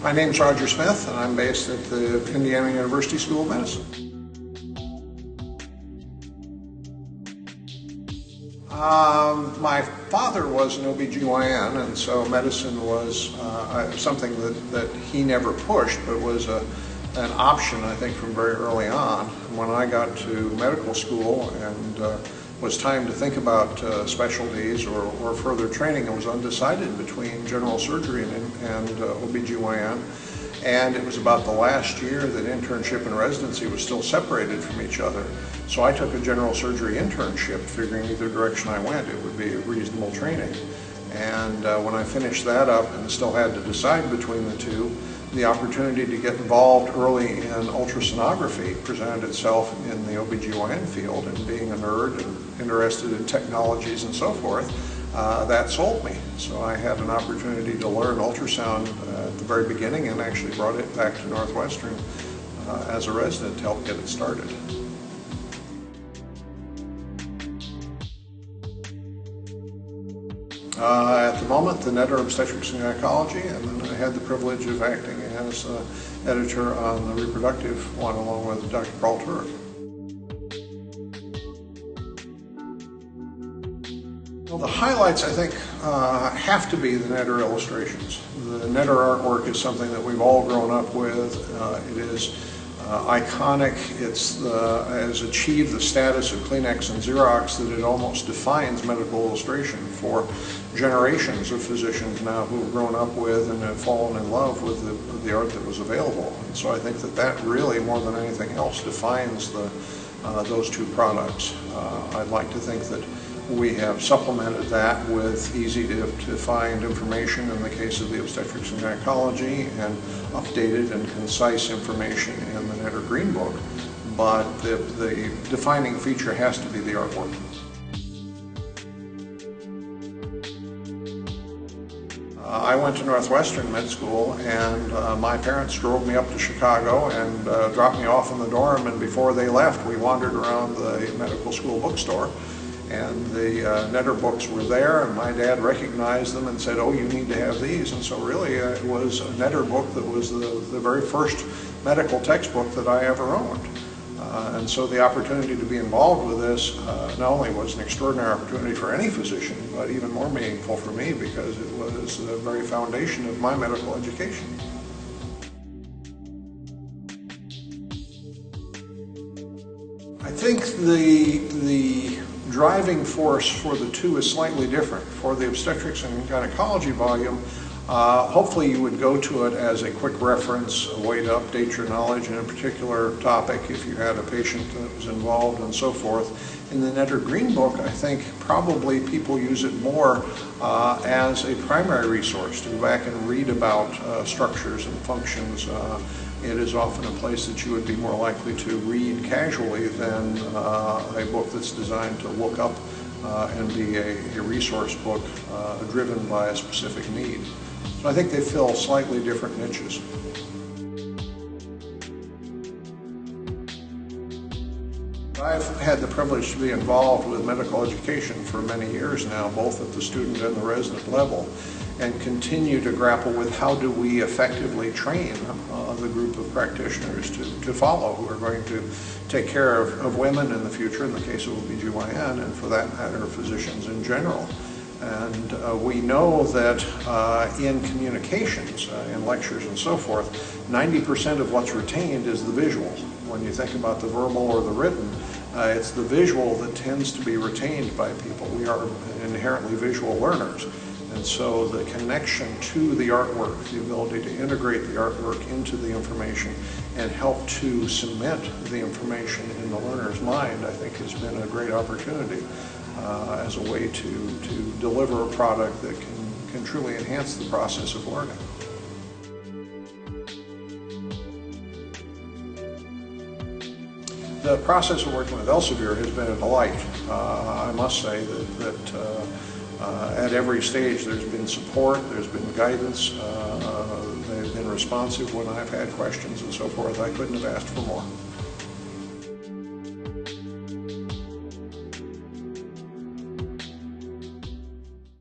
My name's Roger Smith, and I'm based at the Indiana University School of Medicine. My father was an OB/GYN, and so medicine was something that he never pushed, but was an option, I think, from very early on. When I got to medical school and was time to think about specialties or further training, I was undecided between general surgery and OB/GYN. And it was about the last year that internship and residency was still separated from each other. So I took a general surgery internship, figuring either direction I went, it would be a reasonable training. And when I finished that up and still had to decide between the two, the opportunity to get involved early in ultrasonography presented itself in the OB/GYN field, and being a nerd and interested in technologies and so forth, that sold me. So I had an opportunity to learn ultrasound at the very beginning and actually brought it back to Northwestern as a resident to help get it started. At the moment, the Netter Obstetrics and Gynecology, and then I had the privilege of acting as editor on the reproductive one along with Dr. Carl Turek. Well, the highlights, I think, have to be the Netter illustrations. The Netter artwork is something that we've all grown up with. It is iconic. It has achieved the status of Kleenex and Xerox that it almost defines medical illustration for generations of physicians now who have grown up with and have fallen in love with the art that was available. And so I think that really, more than anything else, defines those two products. I'd like to think that we have supplemented that with easy to find information in the case of the Obstetrics and Gynecology, and updated and concise information in the Netter Green Book. But the defining feature has to be the artwork. I went to Northwestern Med School, and my parents drove me up to Chicago and dropped me off in the dorm, and before they left we wandered around the medical school bookstore. And the Netter books were there, and my dad recognized them and said, "Oh, you need to have these." And so really it was a Netter book that was the very first medical textbook that I ever owned. And so the opportunity to be involved with this not only was an extraordinary opportunity for any physician, but even more meaningful for me because it was the very foundation of my medical education. I think the driving force for the two is slightly different. For the Obstetrics and Gynecology volume, hopefully you would go to it as a quick reference, a way to update your knowledge in a particular topic if you had a patient that was involved and so forth. In the Netter Green Book, I think probably people use it more as a primary resource to go back and read about structures and functions. It is often a place that you would be more likely to read casually than a book that's designed to look up and be a resource book driven by a specific need. So I think they fill slightly different niches. I've had the privilege to be involved with medical education for many years now, both at the student and the resident level, and continue to grapple with how do we effectively train the group of practitioners to follow, who are going to take care of women in the future, in the case of OB/GYN, and for that matter, physicians in general. And we know that in communications, in lectures and so forth, 90% of what's retained is the visual. When you think about the verbal or the written, it's the visual that tends to be retained by people. We are inherently visual learners. And so the connection to the artwork, the ability to integrate the artwork into the information and help to cement the information in the learner's mind, I think has been a great opportunity as a way to deliver a product that can truly enhance the process of learning. The process of working with Elsevier has been a delight. I must say that at every stage there's been support, there's been guidance, they've been responsive when I've had questions and so forth. I couldn't have asked for more.